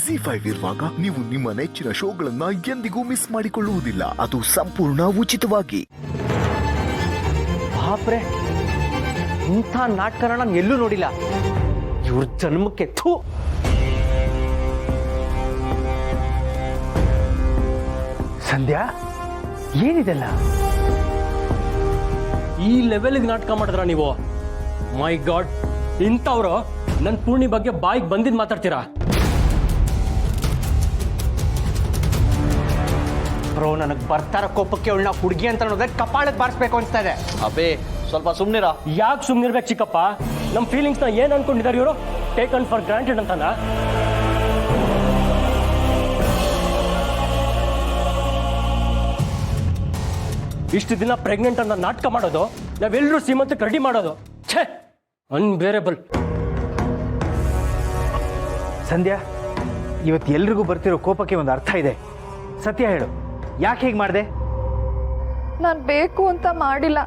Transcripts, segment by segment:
ZEE5 ಇರುವಾಗ ನೀವು ನಿಮ್ಮ ನೆಚ್ಚಿನ ಶೋಗಳನ್ನ ಎಂದಿಗೂ ಮಿಸ್ ಮಾಡಿಕೊಳ್ಳುವುದಿಲ್ಲ. ಅದು ಸಂಪೂರ್ಣ ಉಚಿತವಾಗಿ. ಬಾಪ್ರೆ, ಇಂಥ ನಾಟಕನ ನಾನು ಎಲ್ಲೂ ನೋಡಿಲ್ಲ. ಇವ್ರ ಜನ್ಮಕ್ಕೆ ಥೂ. ಸಂಧ್ಯಾ, ಏನಿದೆಲ್ಲ? ಈ ಲೆವೆಲ್ಗೆ ನಾಟಕ ಮಾಡಿದ್ರ ನೀವು? ಮೈ ಗಾಡ್, ಇಂಥವ್ರು ನನ್ನ ಪೂರ್ಣಿ ಬಗ್ಗೆ ಬಾಯಿಗೆ ಬಂದಿದ್ದು ಮಾತಾಡ್ತೀರಾ? ಬ್ರೋ, ನನಗೆ ಬರ್ತಾರ ಕೋಪಕ್ಕೆ ಅವಳನ್ನ ಹುಡುಗಿ ಅಂತ ನೋಡಿದ್ರೆ ಕಪಾಳಕ್ಕೆ ಬಾರಿಸ್ಬೇಕು ಅನ್ಸ್ತಾ ಇದೆ. ಅಬೇ ಸ್ವಲ್ಪ ಸುಮ್ನಿರ. ಯಾಕೆ ಸುಮ್ಮನಿರ್ಬೇಕು ಚಿಕ್ಕಪ್ಪ? ನಮ್ಮ ಫೀಲಿಂಗ್ಸ್ನ ಏನು ಅನ್ಕೊಂಡಿದ್ದಾರೆ ಇವರು? ಟೇಕನ್ ಫಾರ್ ಗ್ರಾಂಟೆಡ್ ಅಂತನ? ಇಷ್ಟು ದಿನ ಪ್ರೆಗ್ನೆಂಟ್ ಅಂತ ನಾಟಕ ಮಾಡೋದು, ನಾವೆಲ್ಲರೂ ಸೀಮಂತಕ್ಕೆ ರೆಡಿ ಮಾಡೋದು, ಛೇ, ಅನ್ಬೇರೇಬಲ್. ಸಂಧ್ಯಾ, ಇವತ್ತು ಎಲ್ರಿಗೂ ಬರ್ತಿರೋ ಕೋಪಕ್ಕೆ ಒಂದು ಅರ್ಥ ಇದೆ. ಸತ್ಯ ಹೇಳು, ಯಾಕೆ ಹೇಗೆ ಮಾಡಿದೆ? ನಾನು ಬೇಕು ಅಂತ ಮಾಡಿಲ್ಲ.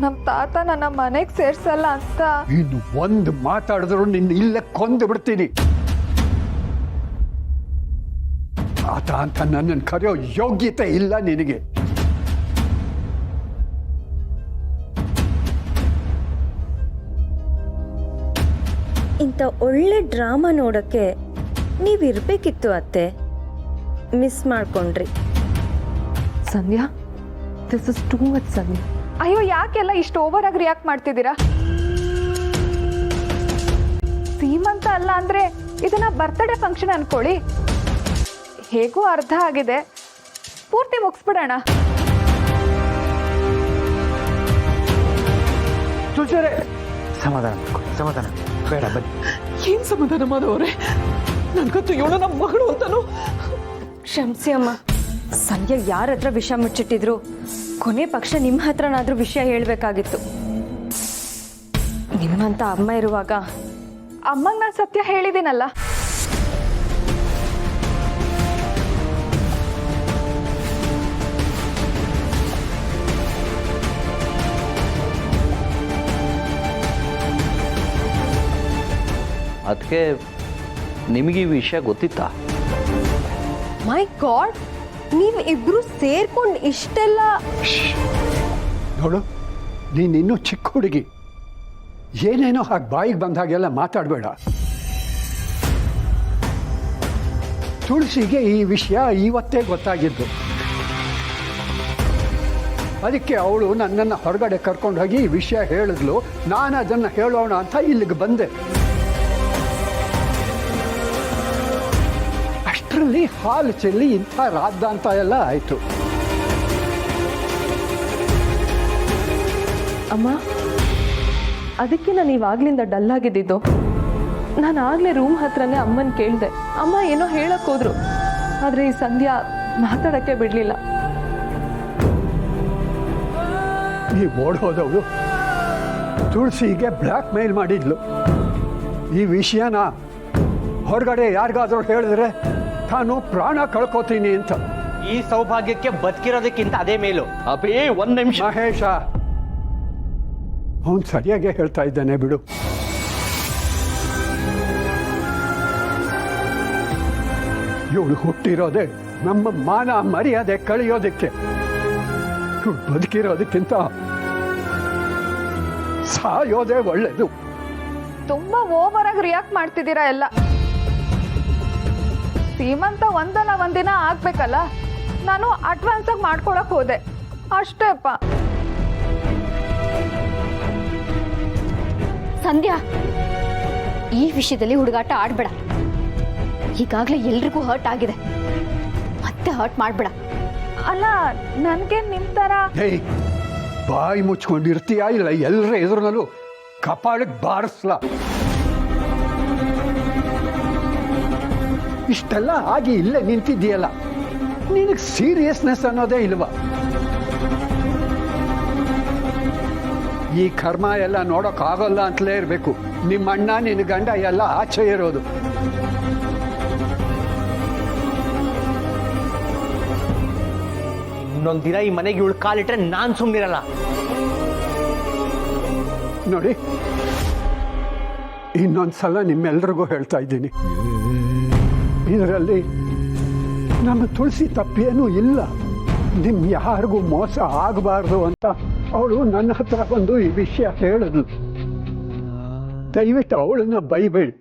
ನಮ್ಮ ತಾತ ನನ್ನ ಮನೆಗೆ ಸೇರ್ಸಲ್ಲ ಅಂತ. ಇನ್ನು ಒಂದು ಮಾತಾಡಿದ್ರು ನಿನ್ನ ಇಲ್ಲೇ ಕೊಂದು ಬಿಡ್ತೀನಿ. ಆತ ಅಂತ ನನ್ನನ್ನು ಕರೆಯೋ ಯೋಗ್ಯತೆ ಇಲ್ಲ ನಿನಗೆ. ಇಂಥ ಒಳ್ಳೆ ಡ್ರಾಮಾ ನೋಡೋಕ್ಕೆ ನೀವಿರ್ಬೇಕಿತ್ತು ಅತ್ತೆ. ಮಿಸ್ ಮಾಡ್ಕೊಂಡ್ರಿ. ಸಂಧ್ಯಾ, ದಿಸ್ ಇಸ್ ಟೂ ಮಚ್ ಸಂಧ್ಯಾ. ಅಯ್ಯೋ, ಯಾಕೆಲ್ಲ ಇಷ್ಟು ಓವರ್ ಆಗಿ ರಿಯಾಕ್ಟ್ ಮಾಡ್ತಿದ್ದೀರಾ? ಸೀಮಂತ ಅಲ್ಲ ಅಂದ್ರೆ ಇದನ್ನ ಬರ್ತ್ಡೇ ಫಂಕ್ಷನ್ ಅನ್ಕೊಳ್ಳಿ. ಹೇಗೂ ಅರ್ಧ ಆಗಿದೆ, ಪೂರ್ತಿ ಮುಗಿಸ್ಬಿಡೋಣ. ತುಳಸಿಯವರೇ, ಸಮಾಧಾನ ಸಮಾಧಾನ ಬೇಡ, ಬನ್ನಿ. ಏನ್ ಸಮಾಧಾನ ಮಾಡೋರೆ? ನನ್ಗಂತೂ ಇವಳು ನಮ್ಮ ಮಗಳು ಅಂತಾನು. ಕ್ಷಮಿಸಿ ಅಮ್ಮ. ಸಂಧ್ಯಾ ಯಾರ ಹತ್ರ ವಿಷಯ ಮುಚ್ಚಿಟ್ಟಿದ್ರು, ಕೊನೆ ಪಕ್ಷ ನಿಮ್ಮ ಹತ್ರನಾದ್ರೂ ವಿಷಯ ಹೇಳಬೇಕಾಗಿತ್ತು. ನಿಮ್ಮಂತ ಅಮ್ಮ ಇರುವಾಗ ಅಮ್ಮಂಗೆ ನಾನು ಸತ್ಯ ಹೇಳಿದ್ದೀನಲ್ಲ. ಅದಕ್ಕೆ ನಿಮಗೆ ಈ ವಿಷಯ ಗೊತ್ತಿತ್ತಾ? ಮೈ ಗಾಡ್, ನೀವು ಇಬ್ರು ಸೇರ್ಕೊಂಡು ಇಷ್ಟೆಲ್ಲ. ನೋಡು, ನೀನಿನ್ನೂ ಚಿಕ್ಕ ಹುಡುಗಿ. ಏನೇನೋ ಹಾಗೆ ಬಾಯಿಗೆ ಬಂದ ಹಾಗೆಲ್ಲ ಮಾತಾಡಬೇಡ. ತುಳಸಿಗೆ ಈ ವಿಷಯ ಇವತ್ತೇ ಗೊತ್ತಾಗಿದ್ದು. ಅದಕ್ಕೆ ಅವಳು ನನ್ನನ್ನು ಹೊರಗಡೆ ಕರ್ಕೊಂಡು ಹೋಗಿ ಈ ವಿಷಯ ಹೇಳಿದ್ಲು. ನಾನು ಅದನ್ನು ಹೇಳೋಣ ಅಂತ ಇಲ್ಲಿಗೆ ಬಂದೆ. ಅಷ್ಟರಲ್ಲಿ ಹಾಲು ಚೆಲ್ಲಿ ಇಂಥ ರಾದ್ದಾಂತ ಎಲ್ಲ ಆಯಿತು. ಅಮ್ಮ, ಅದಕ್ಕೆ ನಾನು ಇವಾಗ್ಲಿಂದ ಡಲ್ ಆಗಿದ್ದು. ನಾನು ಆಗ್ಲೇ ರೂಮ್ ಹತ್ರನೇ ಅಮ್ಮನ ಕೇಳಿದೆ. ಅಮ್ಮ ಏನೋ ಹೇಳಕ್ ಹೋದ್ರು, ಆದ್ರೆ ಈ ಸಂಧ್ಯಾ ಮಾತಾಡಕ್ಕೆ ಬಿಡ್ಲಿಲ್ಲ. ನೀವು ಓಡೋದವಳು ತುಳಸಿಗೆ ಬ್ಲ್ಯಾಕ್ ಮೇಲ್ ಮಾಡಿದ್ಲು. ಈ ವಿಷಯನ ಹೊರಗಡೆ ಯಾರಿಗಾದ್ರೂ ಹೇಳಿದ್ರೆ ನಾನು ಪ್ರಾಣ ಕಳ್ಕೊತೀನಿ ಅಂತ. ಈ ಸೌಭಾಗ್ಯಕ್ಕೆ ಬದುಕಿರೋದಕ್ಕಿಂತ ಅದೇ ಮೇಲು. ಅಬೇ ಒಂದ್ ನಿಮಿಷ. ಮಹೇಶ, ಅವನು ಸರಿಯಾಗಿ ಹೇಳ್ತಾ ಇದ್ದಾನೆ ಬಿಡು. ಇವಳು ಹುಟ್ಟಿರೋದೆ ನಮ್ಮ ಮಾನ ಮರ್ಯಾದೆ ಕಳೆಯೋದಕ್ಕೆ. ಇವಳು ಬದುಕಿರೋದಕ್ಕಿಂತ ಸಾಯೋದೇ ಒಳ್ಳೇದು. ತುಂಬಾ ಓವರ್ ಆಗಿ ರಿಯಾಕ್ಟ್ ಮಾಡ್ತಿದ್ದೀರಾ ಎಲ್ಲ. ಸೀಮಂತ ಒಂದಲ್ಲ ಒಂದಿನ ಆಗ್ಬೇಕಲ್ಲ, ನಾನು ಅಡ್ವಾನ್ಸ್ ಆಗಿ ಮಾಡ್ಕೊಳಕ್ ಹೋದೆ ಅಷ್ಟೇಪ್ಪ. ಸಂಧ್ಯಾ, ಈ ವಿಷಯದಲ್ಲಿ ಹುಡುಗಾಟ ಆಡ್ಬೇಡ. ಈಗಾಗಲೇ ಎಲ್ರಿಗೂ ಹರ್ಟ್ ಆಗಿದೆ, ಮತ್ತೆ ಹರ್ಟ್ ಮಾಡ್ಬೇಡ. ಅಲ್ಲ, ನನ್ಗೆ ನಿಮ್ ತರ. ಹೇಯ್, ಬಾಯಿ ಮುಚ್ಕೊಂಡಿರ್ತೀಯಾ ಇಲ್ಲ ಎಲ್ಲರ ಎದುರಿನಲ್ಲೂ ಕಪಾಳಕ್ಕೆ ಬಾರಿಸ್ಲ. ಇಷ್ಟೆಲ್ಲ ಆಗಿ ಇಲ್ಲೇ ನಿಂತಿದ್ದೀಯಲ್ಲ, ನಿನಗೆ ಸೀರಿಯಸ್ನೆಸ್ ಅನ್ನೋದೇ ಇಲ್ವಾ? ಈ ಕರ್ಮ ಎಲ್ಲ ನೋಡೋಕ್ಕಾಗಲ್ಲ ಅಂತಲೇ ಇರಬೇಕು. ನಿಮ್ಮ ಅಣ್ಣ ನಿನ್ನ ಗಂಡ ಎಲ್ಲ ಆಚೆ ಇರೋದು. ಇನ್ನೊಂದು ದಿನ ಈ ಮನೆಗೆ ಇವಳು ಕಾಲಿಟ್ರೆ ನಾನು ಸುಮ್ಮನಿರಲ್ಲ. ನೋಡಿ, ಇನ್ನೊಂದ್ಸಲ ನಿಮ್ಮೆಲ್ರಿಗೂ ಹೇಳ್ತಾ ಇದ್ದೀನಿ, ಇದರಲ್ಲಿ ನಮ್ಮ ತುಳಸಿ ತಪ್ಪೇನೂ ಇಲ್ಲ. ನಿಮ್ಗೆ ಯಾರಿಗೂ ಮೋಸ ಆಗಬಾರ್ದು ಅಂತ ಅವಳು ನನ್ನ ಹತ್ರ ಬಂದು ಈ ವಿಷಯ ಹೇಳಿದ್ಲು. ದಯವಿಟ್ಟು ಅವಳನ್ನ ಬೈಬೇಡಿ.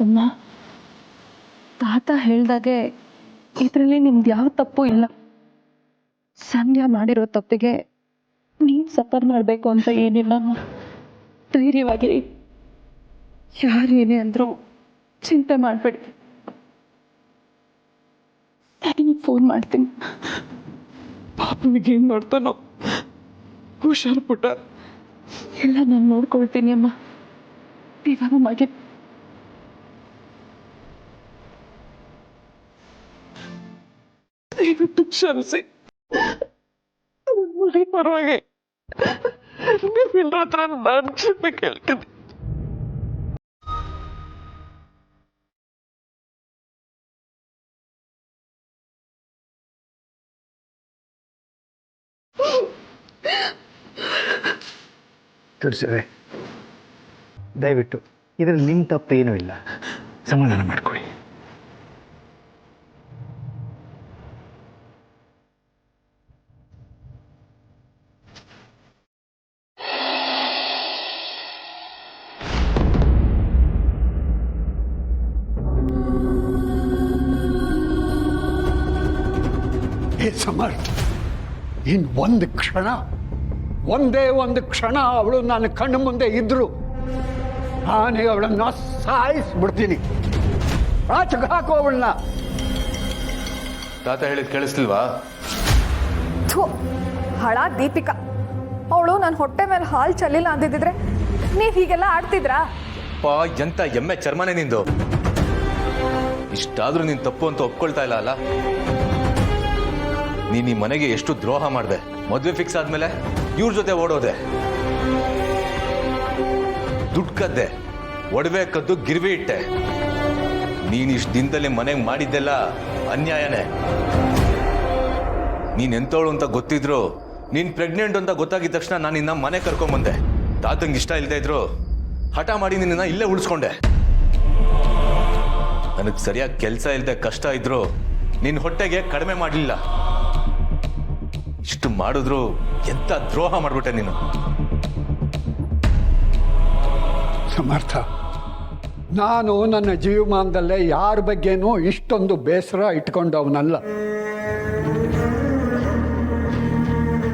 ಅಮ್ಮ, ತಾತ ಹೇಳ್ದಾಗೆ ಇದರಲ್ಲಿ ನಿಮ್ದು ಯಾವ ತಪ್ಪು ಇಲ್ಲ. ಸಂಧ್ಯಾ ಮಾಡಿರೋ ತಪ್ಪಿಗೆ ನೀವು ಸಫರ್ ಮಾಡಬೇಕು ಅಂತ ಏನಿಲ್ಲ. ಧೈರ್ಯವಾಗಿರಿ. ಯಾರೇನೇ ಅಂದರೂ ಚಿಂತೆ ಮಾಡಬೇಡಿ. ನಾನು ಫೋನ್ ಮಾಡ್ತೀನಿ. ಪಾಪನಿಗೆ ಏನು ಮಾಡ್ತಾನೋ. ಹುಷಾರು ಪುಟ್ಟ. ಎಲ್ಲ ನಾನು ನೋಡ್ಕೊಳ್ತೀನಿ ಅಮ್ಮ. ಆರಾಮಾಗಿ. ದಯವಿಟ್ಟು ಕ್ಷಮಿಸಿ. ಮನೆ ಪರವಾಗಿ ನಿಮ್ಮೆಲ್ಲ ಹತ್ರ ನಾನು ಕ್ಷಮೆ ಕೇಳ್ತೀನಿ. ತುಳಸಿಯವರೇ, ದಯವಿಟ್ಟು ಇದರಲ್ಲಿ ನಿಮ್ಮ ತಪ್ಪು ಏನೂ ಇಲ್ಲ. ಸಮಾಧಾನ ಮಾಡ್ಕೊಳ್ಳಿ. ಹೇ ಸಮರ್ಥ, ಇನ್ನು ಒಂದು ಕ್ಷಣ, ಒಂದೇ ಒಂದು ಕ್ಷಣ ಅವಳು ನನ್ನ ಕಣ್ಣು ಮುಂದೆ ಇದ್ರು ನಾನೇ ಅವಳನ್ನ ಸಾಯಿಸ್ಬಿಡ್ತೀನಿ. ಆಚೆಗೆ ಹಾಕು ಅವಳನ್ನ. ತಾತ ಹೇಳಿದ್ ಕೇಳಿಸ್ಲಿಲ್ವಾ? ಹಳ ದೀಪಿಕಾ, ಅವಳು ನನ್ನ ಹೊಟ್ಟೆ ಮೇಲೆ ಹಾಲು ಚಲಿಲ್ಲ ಅಂದಿದ್ರೆ ನೀವು ಹೀಗೆಲ್ಲ ಆಡ್ತಿದ್ರಾ? ಅಪ್ಪ, ಎಂತ ಎಮ್ಮೆ ಚರ್ಮನೆ ನಿಂದು. ಇಷ್ಟಾದ್ರೂ ನೀನ್ ತಪ್ಪು ಅಂತ ಒಪ್ಕೊಳ್ತಾ ಇಲ್ಲ ಅಲ್ಲ? ನೀನ್ ಈ ಮನೆಗೆ ಎಷ್ಟು ದ್ರೋಹ ಮಾಡಿದೆ. ಮದ್ವೆ ಫಿಕ್ಸ್ ಆದ್ಮೇಲೆ ಇವ್ರ ಜೊತೆ ಓಡೋದೆ, ದುಡ್ಡು ಕದ್ದೆ, ಒಡವೆ ಕದ್ದು ಗಿರ್ವಿ ಇಟ್ಟೆ. ನೀನ್ ಇಷ್ಟು ದಿನದಲ್ಲಿ ಮನೆಗೆ ಮಾಡಿದ್ದೆಲ್ಲ ಅನ್ಯಾಯನೇ. ನೀನ್ ಎಂತವಳು ಅಂತ ಗೊತ್ತಿದ್ರು, ನೀನ್ ಪ್ರೆಗ್ನೆಂಟ್ ಅಂತ ಗೊತ್ತಾಗಿದ ತಕ್ಷಣ ನಾನು ನಿನ್ನ ಮನೆ ಕರ್ಕೊಂಬಂದೆ. ತಾತಂಗೆ ಇಷ್ಟ ಇಲ್ಲದೆ ಇದ್ರು ಹಠ ಮಾಡಿ ನಿನ್ನ ಇಲ್ಲೇ ಉಳಿಸ್ಕೊಂಡೆ. ನನಗೆ ಸರಿಯಾಗಿ ಕೆಲಸ ಇಲ್ಲದೆ ಕಷ್ಟ ಇದ್ರು ನಿನ್ನ ಹೊಟ್ಟೆಗೆ ಕಡಿಮೆ ಮಾಡಲಿಲ್ಲ. ಇಷ್ಟು ಮಾಡಿದ್ರು ಎಂತ ದ್ರೋಹ ಮಾಡ್ಬಿಟ್ಟೆ ನೀನು. ಸಮರ್ಥ, ನಾನು ನನ್ನ ಜೀವಮಾನದಲ್ಲೇ ಯಾರ ಬಗ್ಗೆನೂ ಇಷ್ಟೊಂದು ಬೇಸರ ಇಟ್ಕೊಂಡವನಲ್ಲ.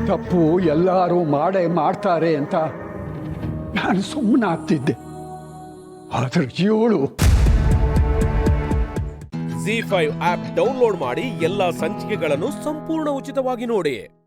ತಪ್ಪು ಎಲ್ಲರೂ ಮಾಡ್ತಾರೆ ಅಂತ ನಾನು ಸುಮ್ಮನೆ ಆಗ್ತಿದ್ದೆ. ಆದ್ರೆ ಇವಳು ZEE5 ಆಪ್ ಡೌನ್ಲೋಡ್ ಮಾಡಿ ಎಲ್ಲಾ ಸಂಚಿಕೆಗಳನ್ನು ಸಂಪೂರ್ಣ ಉಚಿತವಾಗಿ ನೋಡಿ.